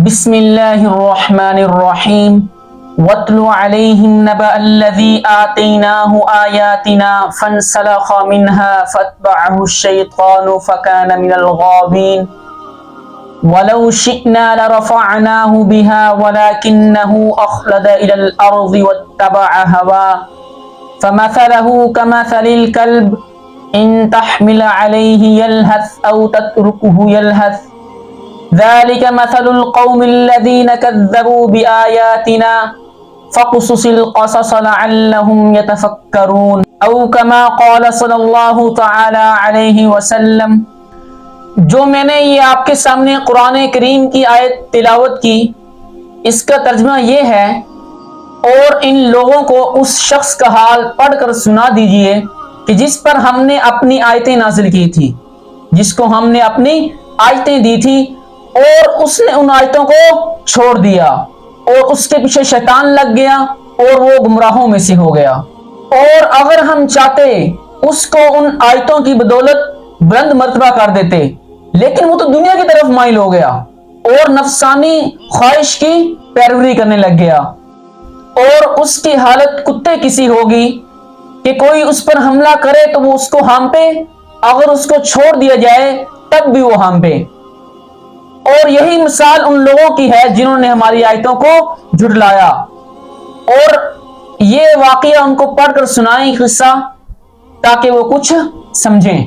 بسم الله الرحمن الرحيم واتل عليهم نبأ الذي آتيناه آياتنا فانسلخ منها فاتبعه الشيطان فكان من الغاوين ولو شئنا لرفعناه بها ولكنه أخلد إلى الأرض واتبع هواه فمثله كمثل الكلب إن تحمل عليه يلهث أو تتركه يلهث ذلك مثل القوم الذين كذبوا بآياتنا فاقصص القصص لعلهم يتفكرون أو كما قال صلی اللہ تعالی علیہ وسلم۔ جو میں نے یہ آپ کے سامنے قرآن کریم کی آیت تلاوت کی، اس کا ترجمہ یہ ہے، اور ان لوگوں کو اس شخص کا حال پڑھ کر سنا دیجئے کہ جس پر ہم نے اپنی آیتیں نازل کی تھی، جس کو ہم نے اپنی آیتیں دی تھی اور اس نے ان آیتوں کو چھوڑ دیا اور اس کے پیچھے شیطان لگ گیا اور وہ گمراہوں میں سے ہو گیا۔ اور اگر ہم چاہتے اس کو ان آیتوں کی بدولت بلند مرتبہ کر دیتے، لیکن وہ تو دنیا کی طرف مائل ہو گیا اور نفسانی خواہش کی پیروی کرنے لگ گیا، اور اس کی حالت کتے کسی ہوگی کہ کوئی اس پر حملہ کرے تو وہ اس کو ہانپے، اگر اس کو چھوڑ دیا جائے تب بھی وہ ہانپے۔ اور یہی مثال ان لوگوں کی ہے جنہوں نے ہماری آیتوں کو جھٹلایا، اور یہ واقعہ ان کو پڑھ کر سنائیں قصہ تاکہ وہ کچھ سمجھیں۔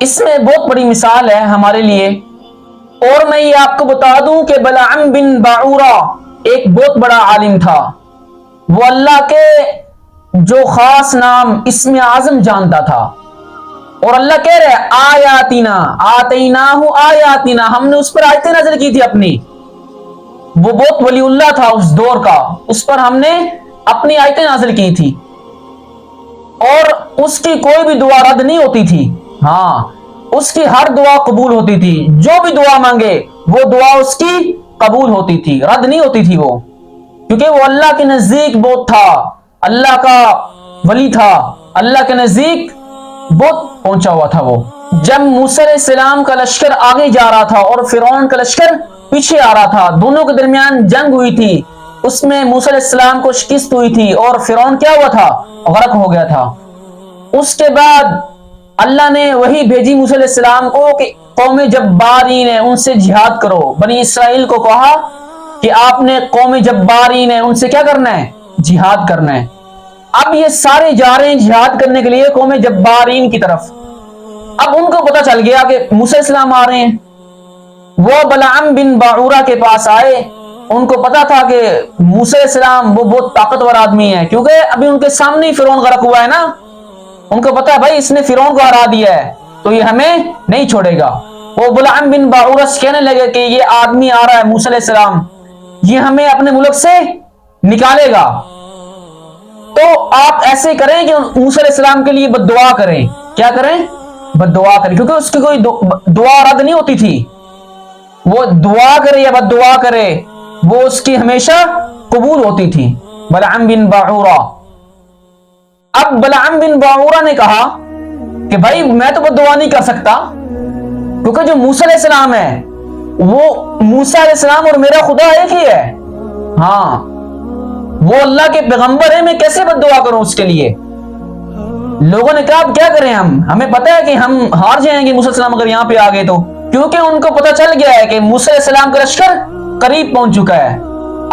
اس میں بہت بڑی مثال ہے ہمارے لیے۔ اور میں یہ آپ کو بتا دوں کہ بلعم بن باعورہ ایک بہت بڑا عالم تھا، وہ اللہ کے جو خاص نام اسم اعظم جانتا تھا، اور اللہ کہہ رہے ہیں آیاتنا آتیناہ آیاتنا، ہم نے اس پر آیتیں نازل کی تھی اپنی۔ وہ بہت ولی اللہ تھا اس دور کا، اس پر ہم نے اپنی آیتیں نازل کی تھی، اور اس کی کوئی بھی دعا رد نہیں ہوتی تھی۔ ہاں، اس کی ہر دعا قبول ہوتی تھی، جو بھی دعا مانگے وہ دعا اس کی قبول ہوتی تھی، رد نہیں ہوتی تھی وہ، کیونکہ وہ اللہ کے نزدیک بہت تھا، اللہ کا ولی تھا، اللہ کے نزدیک بہت پہنچا ہوا تھا وہ۔ جب موسیٰ علیہ السلام کا لشکر آگے جا رہا تھا اور فرعون کا لشکر پیچھے آ رہا تھا، دونوں کے درمیان جنگ ہوئی تھی، اس میں موسیٰ علیہ السلام کو شکست ہوئی تھی اور فرعون کیا ہوا تھا؟ غرق ہو گیا تھا۔ اس کے بعد اللہ نے وہی بھیجی موسیٰ علیہ السلام کو کہ قوم جبارین ہیں ان سے جہاد کرو۔ بنی اسرائیل کو کہا کہ آپ نے قوم جبارین ہیں ان سے کیا کرنا ہے؟ جہاد کرنا ہے۔ اب یہ سارے جا رہے ہیں جہاد کرنے کے لیے قوم جبارین کی طرف۔ اب ان کو پتا چل گیا کہ موسیٰ علیہ السلام آ رہے ہیں، وہ بلعم بن باعورہ کے پاس آئے۔ ان کو پتا تھا کہ موسیٰ علیہ السلام وہ بہت طاقتور آدمی ہے، کیونکہ ابھی ان کے سامنے ہی فرعون غرق ہوا ہے نا، ان کو پتا ہے بھائی اس نے فرعون کو ہرا دیا ہے تو یہ ہمیں نہیں چھوڑے گا۔ وہ بلعم بن باعورہ سے کہنے لگے کہ یہ آدمی آ رہا ہے موسیٰ علیہ السلام، یہ ہمیں اپنے ملک سے نکالے گا، تو آپ ایسے کریں کہ موسیٰ علیہ السلام کے لیے بد دعا کریں۔ کیا کریں؟ بد دعا کریں، کیونکہ اس کی کوئی دعا رد نہیں ہوتی تھی، وہ دعا کرے یا بد دعا کرے وہ اس کی ہمیشہ قبول ہوتی تھی۔ بلعم بن باعورہ، اب بلعم بن باعورہ نے کہا کہ بھائی میں تو بد دعا نہیں کر سکتا، کیونکہ جو موسیٰ علیہ السلام ہے وہ موسیٰ علیہ السلام اور میرا خدا ایک ہی ہے، ہاں وہ اللہ کے پیغمبر ہے، میں کیسے بد دعا کروں اس کے لیے؟ لوگوں نے کہا اب کیا کریں، ہمیں پتا ہے کہ ہم ہار جائیں گے موسیٰ علیہ السلام اگر یہاں پہ آ گئے تو، کیونکہ ان کو پتا چل گیا ہے کہ موسیٰ علیہ السلام کا لشکر قریب پہنچ چکا ہے۔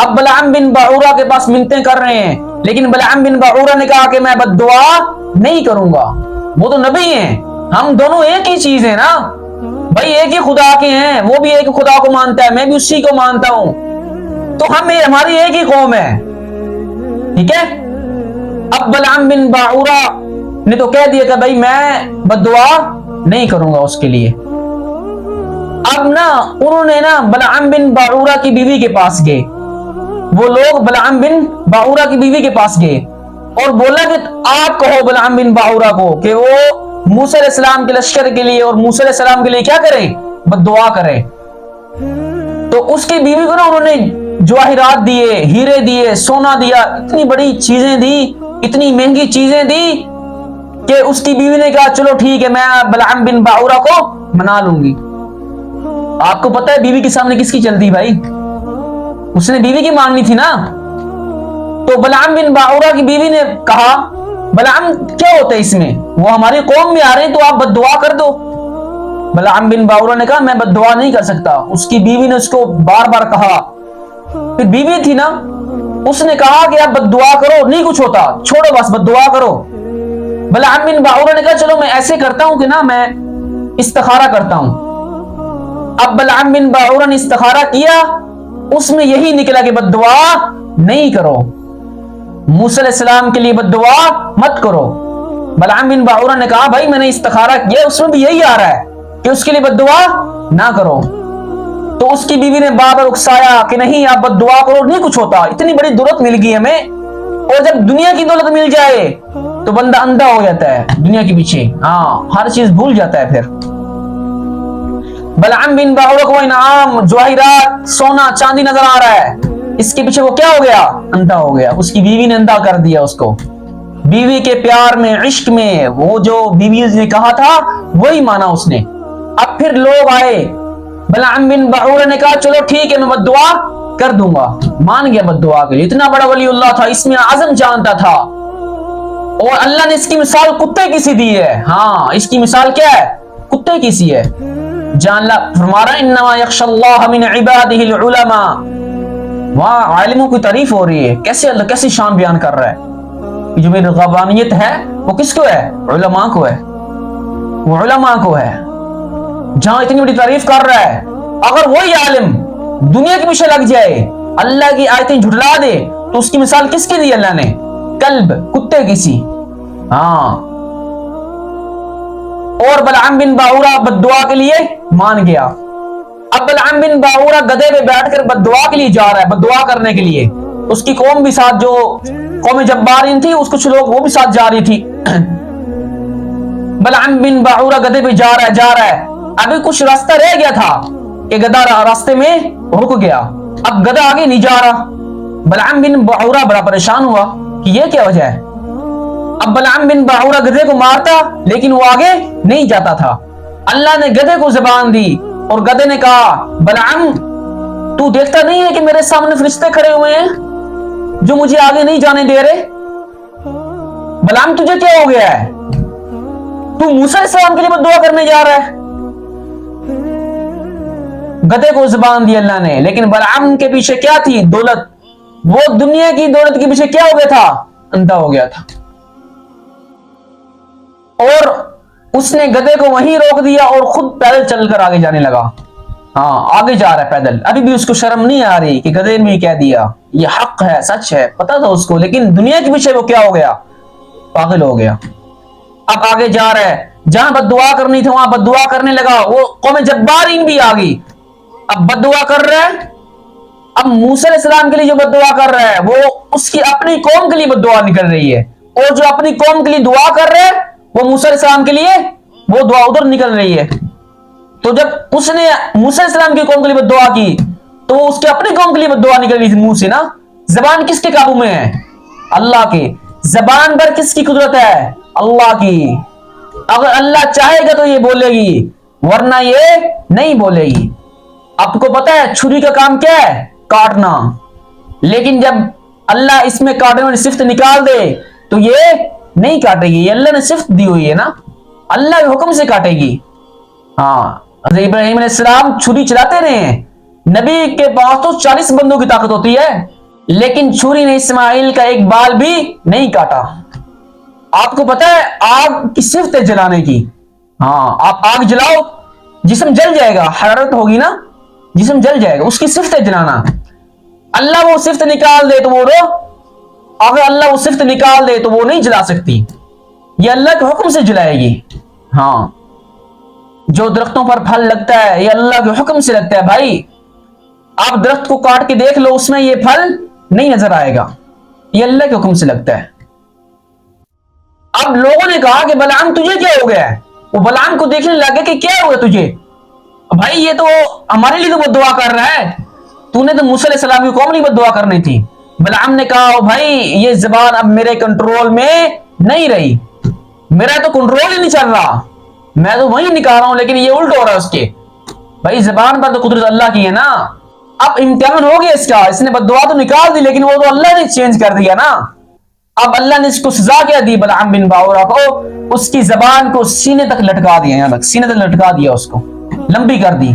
اب بلعم بن باعورہ کے پاس منتیں کر رہے ہیں، لیکن بلعم بن باعورہ نے کہا کہ میں بد دعا نہیں کروں گا، وہ تو نبی ہیں، ہم دونوں ایک ہی چیز ہیں نا بھائی، ایک ہی خدا کے ہیں، وہ بھی ایک خدا کو مانتا ہے، میں بھی اسی کو مانتا ہوں، تو ہماری ایک ہی قوم ہے، ٹھیک ہے۔ اب بلعم بن باعورہ نے تو کہہ دیا کہ بھائی میں بد دعا نہیں کروں گا اس کے لیے۔ اب انہوں نے بلعم بن باعورہ کی بیوی کے پاس گئے، وہ لوگ بلعم بن باعورہ کی بیوی کے پاس گئے اور بولا کہ آپ کہو بلعم بن باعورہ کو کہ وہ موسیٰ علیہ السلام کے لشکر کے لیے اور موسیٰ علیہ السلام کے لیے کیا کرے؟ بد دعا کرے۔ تو اس کی بیوی کو انہوں نے جواہرات دیے، ہیرے دیے، سونا دیا، اتنی بڑی چیزیں دی، اتنی مہنگی چیزیں دی کہ اس کی بیوی نے کہا چلو ٹھیک ہے میں بلعم بن باعورہ کو منا لوں گی۔ آپ کو پتا ہے بیوی کے سامنے کس کی چلتی بھائی؟ اس نے بیوی کی ماننی تھی نا. تو بلعام بن باعورہ کی بیوی نے کہا بلعام کیا ہوتا ہے اس میں، وہ ہماری قوم میں آ رہے ہیں تو آپ بد دعا کر دو. بلعام بن باعورہ نے کہا میں بد دعا نہیں کر سکتا. اس کی بیوی نے اس کو بار بار کہا. پھر بیوی تھی نا، اس نے کہا کہ آپ بد دعا کرو، نہیں کچھ ہوتا، چھوڑو بس بد دعا کرو. بلعام بن باعورہ نے کہا چلو میں ایسے کرتا ہوں کہ نا میں استخارہ کرتا ہوں. اب بلعام بن باعورہ نے استخارہ کیا، اس میں یہی نکلا کہ بد دعا نہیں کرو، موسیٰ علیہ السلام کے لیے بد دعا مت کرو. بلعام بن باعورہ نے کہا بھائی میں نے استخارہ کیا، اس میں بھی یہی آ رہا ہے کہ اس کے لیے بد دعا نہ کرو. تو اس کی بیوی نے بار بار اکسایا کہ نہیں آپ بد دعا کرو، نہیں کچھ ہوتا، اتنی بڑی دولت مل گئی ہمیں، اور جب دنیا کی دولت مل جائے تو بندہ اندھا ہو جاتا ہے دنیا کے پیچھے، ہر چیز بھول جاتا ہے. پھر بلعام بن باعورہ کو انعام، جواہرات، سونا چاندی نظر آ رہا ہے، اس کے پیچھے وہ کیا ہو گیا؟ اندھا ہو گیا. اس کی بیوی نے اندھا کر دیا اس کو. بیوی کے پیار میں، عشق میں، وہ جو بیوی نے کہا تھا وہی مانا اس نے. اب پھر لوگ آئے، بلعام بن باعورہ نے کہا چلو ٹھیک ہے میں بد دعا کر دوں گا. مان گیا بد دعا کے لیے. اتنا بڑا ولی اللہ تھا، اس میں اعظم جانتا تھا. اور اللہ نے اس کی مثال کتے کی سی دی ہے. اس کی مثال کیا ہے؟ کتے کی سی ہے. جان لا فرما رہا انما یخشى اللہ من عباده العلماء. وہاں عالموں کی تعریف ہو رہی ہے، کیسے اللہ کیسی شان بیان کر رہا ہے. جو میری رغبانیت ہے وہ کس کو ہے؟ علماء کو ہے. وہ علماء کو ہے. جہاں اتنی بڑی تعریف کر رہا ہے، اگر وہی عالم دنیا کے پیچھے لگ جائے، اللہ کی آیتیں جھٹلا دے، تو اس کی مثال کس کی دی اللہ نے؟ کلب، کتے کی سی. اور بلعام بن باعورہ بد دعا کے لیے مان گیا. اب بلعام بن باعورہ گدھے پہ بیٹھ کر بد دعا کے لیے جا رہا ہے، بد دعا کرنے کے لیے. اس کی قوم بھی ساتھ، جو قوم جبارین تھی، اس کچھ لوگ وہ بھی ساتھ جا رہی تھی. بلعام بن باعورہ گدھے پہ جا رہا ہے. ابھی کچھ راستہ رہ گیا تھا کہ گدھا راستے میں رک گیا. اب گدھا آگے نہیں جا رہا. بلعام بن باعورہ بڑا پریشان ہوا کہ یہ کیا وجہ ہے. اب بلعام بن باعورہ گدھے کو مارتا لیکن وہ آگے نہیں جاتا تھا. اللہ نے گدھے کو زبان دی اور گدھے نے کہا بلعام تو دیکھتا نہیں ہے کہ میرے سامنے فرشتے کھڑے ہوئے ہیں جو مجھے آگے نہیں جانے دے رہے؟ بلعام تجھے کیا ہو گیا ہے؟ تو موسیٰ علیہ السلام کے لیے بد دعا کرنے جا رہا ہے. گدھے کو زبان دی اللہ نے، لیکن بلعام کے پیچھے کیا تھی؟ دولت. وہ دنیا کی دولت کے پیچھے کیا ہو گیا تھا؟ اندھا ہو گیا تھا. اور اس نے گدھے کو وہیں روک دیا اور خود پیدل چل کر آگے جانے لگا. آگے جا رہا ہے پیدل. ابھی بھی اس کو شرم نہیں آ رہی کہ گدھے نے کہہ دیا یہ حق ہے، سچ ہے، پتا تھا اس کو، لیکن دنیا کے پیچھے وہ کیا ہو گیا؟ پاگل ہو گیا. اب آگے جا رہا ہے، جہاں بد دعا کرنی تھی وہاں بد دعا کرنے لگا. وہ قوم جبارین بھی آ گئی. اب بد دعا کر رہا ہے. اب موسیٰ علیہ السلام کے لیے جو بد دعا کر رہا ہے وہ اس کی اپنی قوم کے لیے بد دعا نکل رہی ہے، اور جو اپنی قوم کے لیے دعا کر رہا ہے وہ موسیٰ علیہ السلام کے لیے وہ دعا ادھر نکل رہی ہے. تو جب اس نے موسیٰ علیہ السلام کی قوم کے لیے بد دعا کی تو وہ اس کے اپنی قوم کے لیے بد دعا نکل رہی تھی منہ سے نا. زبان کس کے قابو میں ہے؟ اللہ کے. زبان پر کس کی قدرت ہے؟ اللہ کی. اگر اللہ چاہے گا تو یہ بولے گی، ورنہ یہ نہیں بولے گی. آپ کو پتا ہے چھری کا کام کیا ہے؟ کاٹنا. لیکن جب اللہ اس میں کاٹنے والی صفت نکال دے تو یہ نہیں کاٹے گی. یہ اللہ نے صفت دی ہوئی ہے نا، اللہ کے حکم سے کاٹے گی. ابراہیم علیہ السلام چھری چلاتے رہے ہیں. نبی کے پاس تو 40 بندوں کی طاقت ہوتی ہے، لیکن چھری نے اسماعیل کا ایک بال بھی نہیں کاٹا. آپ کو پتا ہے آگ کی صفت ہے جلانے کی. آپ آگ جلاؤ جسم جل جائے گا، حرارت ہوگی نا، جسم جل جائے گا. اس کی صفت ہے جلانا. اللہ وہ صفت نکال دے تو وہ اگر اللہ وہ صفت نکال دے تو وہ نہیں جلا سکتی. یہ اللہ کے حکم سے جلائے گی. جو درختوں پر پھل لگتا ہے یہ اللہ کے حکم سے لگتا ہے بھائی. آپ درخت کو کاٹ کے دیکھ لو، اس میں یہ پھل نہیں نظر آئے گا، یہ اللہ کے حکم سے لگتا ہے. اب لوگوں نے کہا کہ بلعام تجھے کیا ہو گیا ہے؟ وہ بلعام کو دیکھنے لگے کہ کیا ہوا تجھے؟ بھائی یہ تو ہمارے لیے تو بد دعا کر رہا ہے، تو نے تو موسیٰ علیہ السلام کی قوم نہیں بد دعا کرنی تھی. بلعام نے کہا بھائی یہ زبان اب میرے کنٹرول میں نہیں رہی، میرا تو کنٹرول ہی نہیں چل رہا، میں تو وہیں نکال رہا ہوں لیکن یہ الٹ ہو رہا ہے اس کے. بھائی زبان پر تو قدرت اللہ کی ہے نا. اب امتحان ہو گیا اس کا, اس نے بد دعا تو نکال دی لیکن وہ تو اللہ نے چینج کر دیا نا. اب اللہ نے اس کو سزا کیا دی بلعام بن باورا کو, اس کی زبان کو سینے تک لٹکا دیا, یہاں تک سینے تک لٹکا دیا, اس کو لمبی کر دی,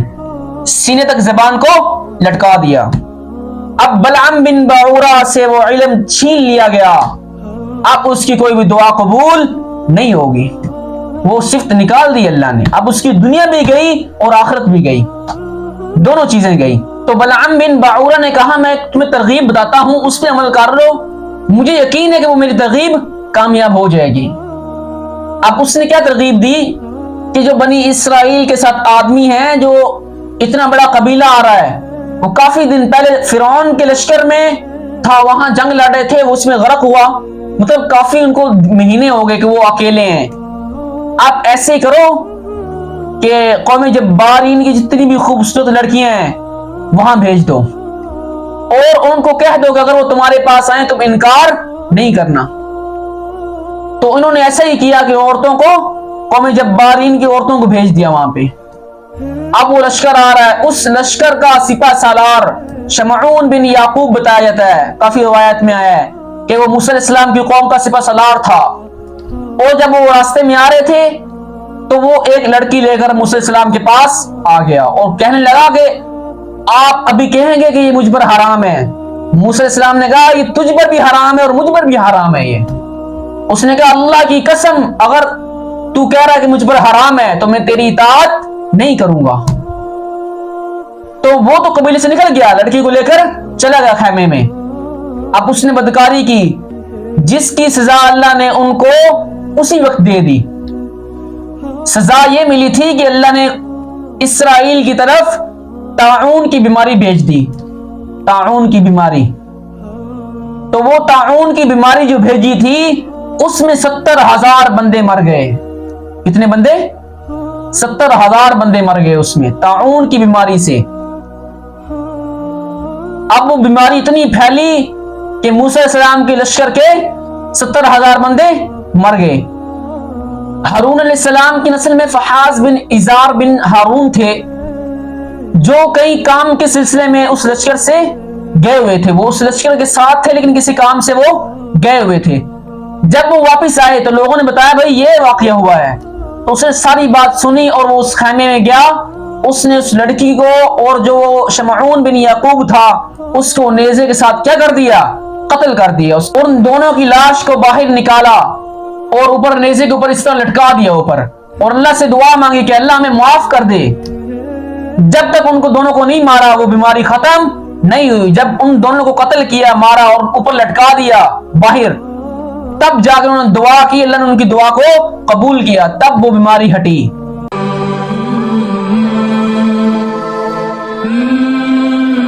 سینے تک زبان کو لٹکا دیا. اب بلعام بن باورا سے وہ علم چھین لیا گیا, اب اس کی کوئی بھی دعا قبول نہیں ہوگی, وہ صفت نکال دی اللہ نے. اب اس کی دنیا بھی گئی اور آخرت بھی گئی, دونوں چیزیں گئی. تو بلعام بن باورا نے کہا میں تمہیں ترغیب بتاتا ہوں, اس پہ عمل کر لو, مجھے یقین ہے کہ وہ میری ترغیب کامیاب ہو جائے گی. اب اس نے کیا ترغیب دی کہ جو بنی اسرائیل کے ساتھ آدمی ہیں, جو اتنا بڑا قبیلہ آ رہا ہے, وہ کافی دن پہلے فرعون کے لشکر میں تھا, وہاں جنگ لڑ رہے تھے, وہ اس میں غرق ہوا, مطلب کافی ان کو مہینے ہو گئے کہ وہ اکیلے ہیں. آپ ایسے ہی کرو کہ قوم جبارین کی جتنی بھی خوبصورت لڑکیاں ہیں وہاں بھیج دو, اور ان کو کہہ دو کہ اگر وہ تمہارے پاس آئیں تم انکار نہیں کرنا. تو انہوں نے ایسا ہی کیا کہ عورتوں کو, قوم جبارین کی عورتوں کو بھیج دیا وہاں پہ. اب وہ لشکر آ رہا ہے, اس لشکر کا سپہ سالار شمعون بن یعقوب بتایا جاتا ہے, کافی روایت میں آیا ہے کہ وہ موسیٰ علیہ السلام کی قوم کا سپہ سالار تھا. اور جب وہ راستے میں آ رہے تھے تو وہ ایک لڑکی لے کر موسیٰ علیہ السلام کے پاس آ گیا اور کہنے لگا کہ آپ ابھی کہیں گے کہ یہ مجھ پر حرام ہے. موسیٰ علیہ السلام نے کہا یہ تجھ پر بھی حرام ہے اور مجھ پر بھی حرام ہے. یہ اس نے کہا اللہ کی قسم اگر تو کہہ رہا ہے کہ مجھ پر حرام ہے تو میں تیری اطاعت نہیں کروں گا. تو وہ تو قبیلے سے نکل گیا, لڑکی کو لے کر چلا گیا خیمے میں. اب اس نے بدکاری کی, جس کی سزا اللہ نے ان کو اسی وقت دے دی. سزا یہ ملی تھی کہ اللہ نے اسرائیل کی طرف طاعون کی بیماری بھیج دی, طاعون کی بیماری. تو وہ طاعون کی بیماری جو بھیجی تھی اس میں 70,000 بندے مر گئے. کتنے بندے؟ 70,000 بندے مر گئے اس میں طاعون کی بیماری سے. اب وہ بیماری اتنی پھیلی کہ موسیٰ علیہ السلام کے لشکر کے 70,000 بندے مر گئے. ہارون علیہ السلام کی نسل میں فحاز بن ازار بن ہارون تھے, جو کئی کام کے سلسلے میں اس لشکر سے گئے ہوئے تھے. وہ اس لشکر کے ساتھ تھے لیکن کسی کام سے وہ گئے ہوئے تھے. جب وہ واپس آئے تو لوگوں نے بتایا بھائی یہ واقعہ ہوا ہے. تو اسے ساری بات سنی اور وہ اس خیمے میں گیا. اس نے اس لڑکی کو اور جو شمعون بن یعقوب تھا اس کو نیزے کے ساتھ کیا کر دیا؟ قتل کر دیا. ان دونوں کی لاش کو باہر نکالا اور اوپر نیزے کے اوپر اس طرح لٹکا دیا اوپر, اور اللہ سے دعا مانگی کہ اللہ ہمیں معاف کر دے. جب تک ان کو دونوں کو نہیں مارا وہ بیماری ختم نہیں ہوئی. جب ان دونوں کو قتل کیا, مارا اور اوپر لٹکا دیا باہر, تب جا کر انہوں نے دعا کی, اللہ نے ان کی دعا کو قبول کیا, تب وہ بیماری ہٹی.